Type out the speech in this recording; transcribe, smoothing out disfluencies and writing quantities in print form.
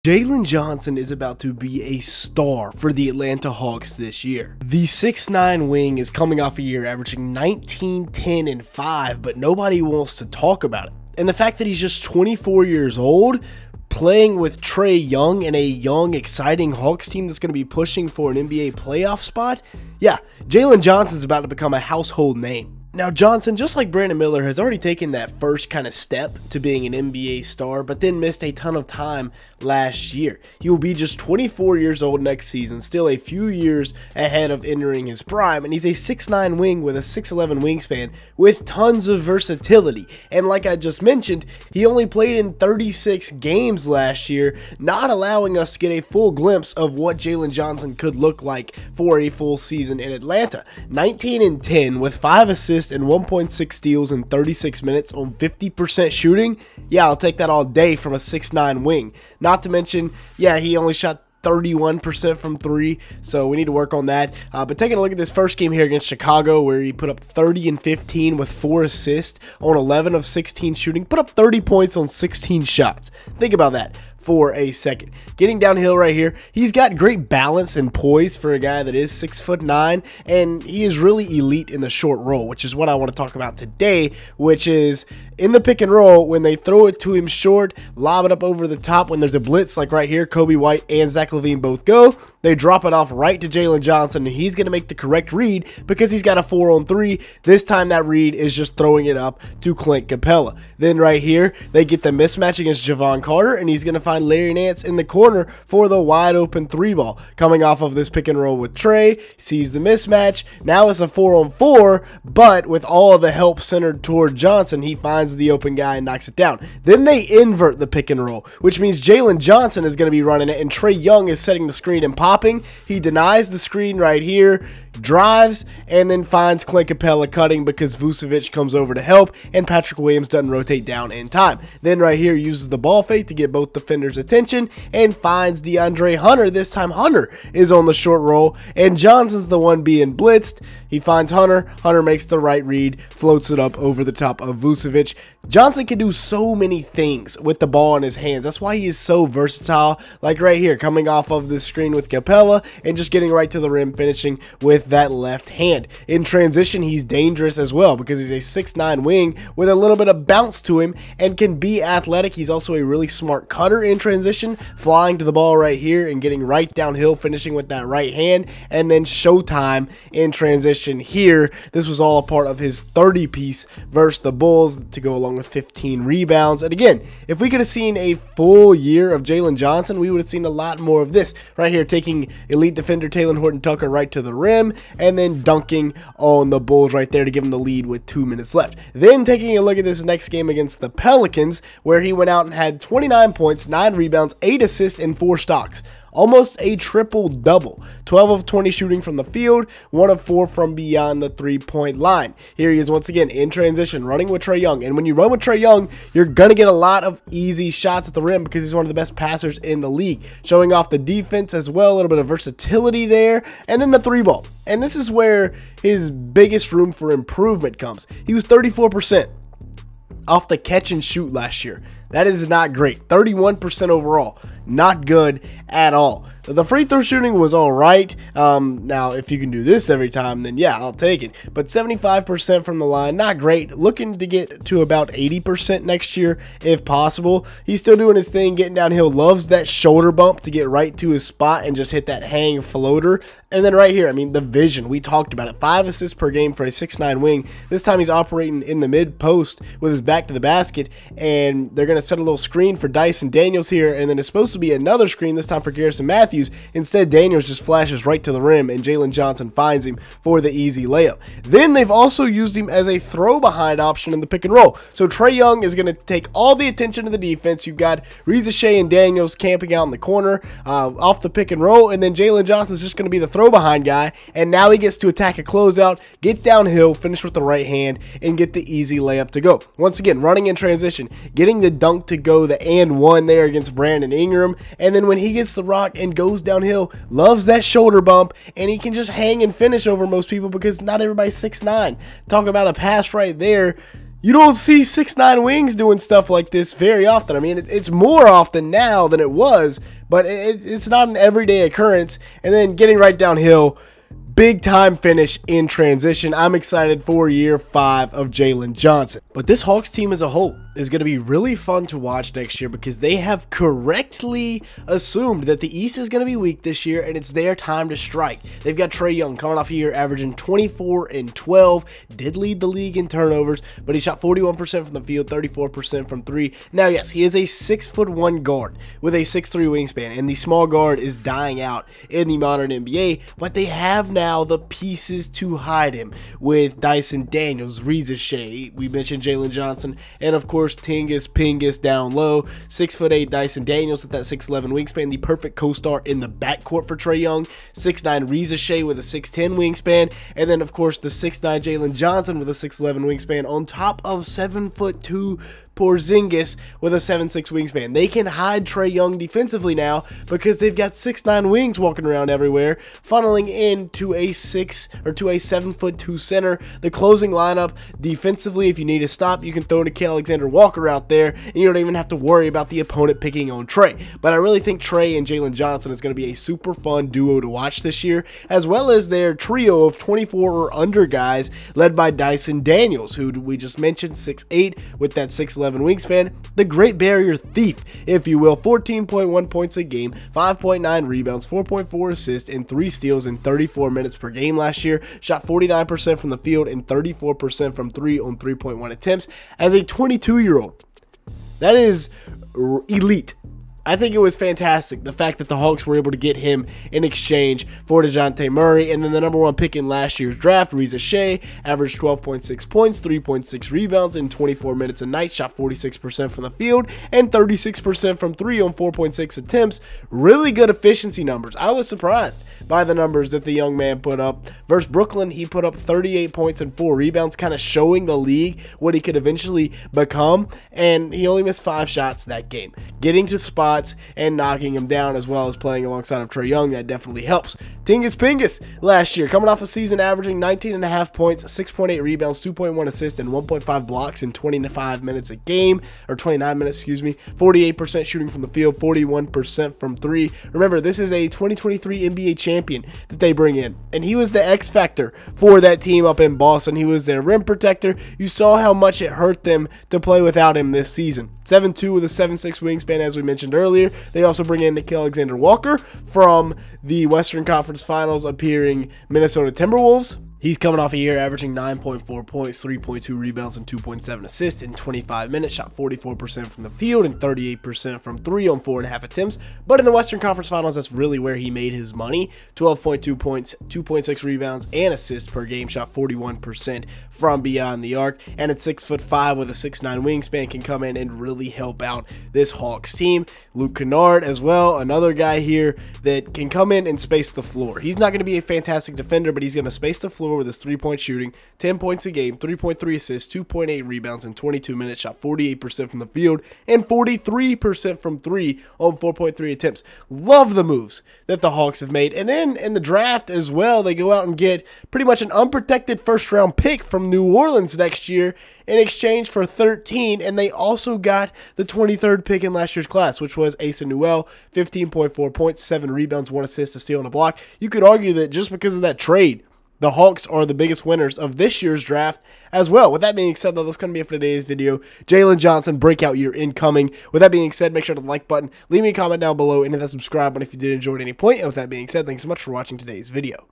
Jalen Johnson is about to be a star for the Atlanta Hawks this year. The 6'9" wing is coming off a year averaging 19, 10, and 5, but nobody wants to talk about it. And the fact that he's just 24 years old, playing with Trae Young and a young, exciting Hawks team that's going to be pushing for an NBA playoff spot, yeah, Jalen Johnson's about to become a household name. Now, Johnson, just like Brandon Miller, has already taken that first kind of step to being an NBA star, but then missed a ton of time last year. He will be just 24 years old next season, still a few years ahead of entering his prime, and he's a 6'9" wing with a 6'11" wingspan with tons of versatility. And like I just mentioned, he only played in 36 games last year, not allowing us to get a full glimpse of what Jalen Johnson could look like for a full season in Atlanta. 19 and 10 with 5 assists and 1.6 steals in 36 minutes on 50% shooting. Yeah, I'll take that all day from a 6'9" wing. Not to mention, yeah, he only shot 31% from 3, so we need to work on that. But taking a look at this first game here against Chicago, where he put up 30 and 15 with 4 assists on 11 of 16 shooting, put up 30 points on 16 shots. Think about that for a second. Getting downhill right here, he's got great balance and poise for a guy that is 6'9", and he is really elite in the short roll, which is what I want to talk about today, which is in the pick and roll, when they throw it to him short, lob it up over the top, when there's a blitz like right here, Kobe White and Zach LaVine both go, they drop it off right to Jalen Johnson, and he's going to make the correct read because he's got a 4-on-3. This time that read is just throwing it up to Clint Capella. Then right here, they get the mismatch against Javon Carter, and he's going to find Larry Nance in the corner for the wide open 3 ball. Coming off of this pick and roll with Trae, sees the mismatch. Now it's a 4-on-4, but with all of the help centered toward Johnson, he finds the open guy and knocks it down. Then they invert the pick and roll, which means Jalen Johnson is going to be running it, and Trae Young is setting the screen and popping. He denies the screen right here, drives, and then finds Clint Capella cutting because Vucevic comes over to help, and Patrick Williams doesn't rotate down in time. Then right here uses the ball fake to get both defenders' attention and finds DeAndre Hunter. This time Hunter is on the short roll, and Johnson's the one being blitzed. He finds Hunter. Hunter makes the right read, floats it up over the top of Vucevic. Johnson can do so many things with the ball in his hands. That's why he is so versatile. Like right here, coming off of this screen with Capella and just getting right to the rim, finishing with that left hand. In transition, he's dangerous as well because he's a 6'9" wing with a little bit of bounce to him and can be athletic. He's also a really smart cutter in transition, flying to the ball right here and getting right downhill, finishing with that right hand, and then showtime in transition here. This was all a part of his 30-piece versus the Bulls to go along with 15 rebounds. And again, if we could have seen a full year of Jalen Johnson, we would have seen a lot more of this. Right here, taking elite defender Talen Horton-Tucker right to the rim and then dunking on the Bulls right there to give him the lead with 2 minutes left. Then taking a look at this next game against the Pelicans, where he went out and had 29 points, 9 rebounds, 8 assists, and 4 stocks. Almost a triple-double. 12 of 20 shooting from the field, 1 of 4 from beyond the 3-point line. Here he is once again in transition, running with Trae Young. And when you run with Trae Young, you're going to get a lot of easy shots at the rim because he's one of the best passers in the league. Showing off the defense as well, a little bit of versatility there. And then the 3-ball. And this is where his biggest room for improvement comes. He was 34% off the catch and shoot last year. That is not great. 31% overall. Not good at all. The free throw shooting was all right. Now, if you can do this every time, then yeah, I'll take it. But 75% from the line, not great. Looking to get to about 80% next year, if possible. He's still doing his thing, getting downhill. Loves that shoulder bump to get right to his spot and just hit that hang floater. And then right here, I mean, the vision, we talked about it. 5 assists per game for a 6'9" wing. This time he's operating in the mid-post with his back to the basket, and they're going to set a little screen for Dyson Daniels here, and then it's supposed to be another screen, this time for Garrison Matthews. Instead, Daniels just flashes right to the rim, and Jalen Johnson finds him for the easy layup. Then they've also used him as a throw-behind option in the pick and roll. So Trae Young is going to take all the attention to the defense. You've got Reza Shea and Daniels camping out in the corner off the pick and roll, and then Jalen Johnson's just going to be the throw-behind guy, and now he gets to attack a closeout, get downhill, finish with the right hand, and get the easy layup to go. Once again, running in transition, getting the dunk to go, the and one there against Brandon Ingram, and then when he gets the rock and goes downhill, loves that shoulder bump, and he can just hang and finish over most people because not everybody's 6'9". Talk about a pass right there. You don't see 6'9" wings doing stuff like this very often. I mean, it's more often now than it was, but it's not an everyday occurrence. And then getting right downhill, big time finish in transition. I'm excited for year 5 of Jalen Johnson. But this Hawks team as a whole is going to be really fun to watch next year because they have correctly assumed that the East is going to be weak this year and it's their time to strike. They've got Trae Young coming off a year averaging 24 and 12, did lead the league in turnovers, but he shot 41% from the field, 34% from 3. Now, yes, he is a 6'1" guard with a 6'3" wingspan, and the small guard is dying out in the modern NBA, but they have now the pieces to hide him with Dyson Daniels, Reza Shea, we mentioned Jalen Johnson, and of course Tingus Pingus down low. 6'8" Dyson Daniels with that 6'11" wingspan, the perfect co-star in the backcourt for Trae Young. 6'9" Reza Shea with a 6'10" wingspan, and then of course the 6'9" Jalen Johnson with a 6'11" wingspan on top of 7'2" Porzingis with a 7'6" wingspan. They can hide Trae Young defensively now because they've got 6'9" wings walking around everywhere, funneling into a 7'2" center. The closing lineup defensively, if you need to stop, you can throw Nickeil Alexander-Walker out there, and you don't even have to worry about the opponent picking on Trae. But I really think Trae and Jalen Johnson is going to be a super fun duo to watch this year, as well as their trio of 24 or under guys led by Dyson Daniels, who we just mentioned, 6'8" with that 6'11" wingspan, the Great Barrier Thief, if you will. 14.1 points a game, 5.9 rebounds, 4.4 assists, and 3 steals in 34 minutes per game last year. Shot 49% from the field and 34% from 3 on 3.1 attempts as a 22-year-old. That is elite. I think it was fantastic, the fact that the Hawks were able to get him in exchange for DeJounte Murray. And then the number 1 pick in last year's draft, Reza Shea, averaged 12.6 points, 3.6 rebounds in 24 minutes a night, shot 46% from the field and 36% from 3 on 4.6 attempts. Really good efficiency numbers. I was surprised by the numbers that the young man put up. Versus Brooklyn, he put up 38 points and 4 rebounds, kind of showing the league what he could eventually become. And he only missed 5 shots that game. Getting to spots and knocking him down, as well as playing alongside of Trae Young, that definitely helps. Tingus Pingus last year, coming off a season averaging 19.5 points, 6.8 rebounds, 2.1 assists, and 1.5 blocks in 25 minutes a game, or 29 minutes, excuse me. 48% shooting from the field, 41% from 3. Remember, this is a 2023 NBA champion that they bring in, and he was the X factor for that team up in Boston. He was their rim protector. You saw how much it hurt them to play without him this season. 7'2" with a 7'6" wingspan, as we mentioned earlier. They also bring in Nickeil Alexander-Walker from the Western Conference Finals appearing Minnesota Timberwolves. He's coming off a year averaging 9.4 points, 3.2 rebounds, and 2.7 assists in 25 minutes. Shot 44% from the field and 38% from 3 on 4.5 attempts. But in the Western Conference Finals, that's really where he made his money. 12.2 points, 2.6 rebounds, and assists per game. Shot 41% from beyond the arc. And at 6'5" with a 6'9" wingspan, can come in and really help out this Hawks team. Luke Kennard as well, another guy here that can come in and space the floor. He's not going to be a fantastic defender, but he's going to space the floor with his 3-point shooting, 10 points a game, 3.3 assists, 2.8 rebounds in 22 minutes, shot 48% from the field and 43% from 3 on 4.3 attempts. Love the moves that the Hawks have made. And then in the draft as well, they go out and get pretty much an unprotected first-round pick from New Orleans next year in exchange for 13, and they also got the 23rd pick in last year's class, which was Asa Newell, 15.4 points, 7 rebounds, 1 assist, a steal, and a block. You could argue that just because of that trade, the Hawks are the biggest winners of this year's draft as well. With that being said, though, that's going to be it for today's video. Jalen Johnson, breakout year incoming. With that being said, make sure to like button, leave me a comment down below, and hit that subscribe button if you did enjoy at any point. And with that being said, thanks so much for watching today's video.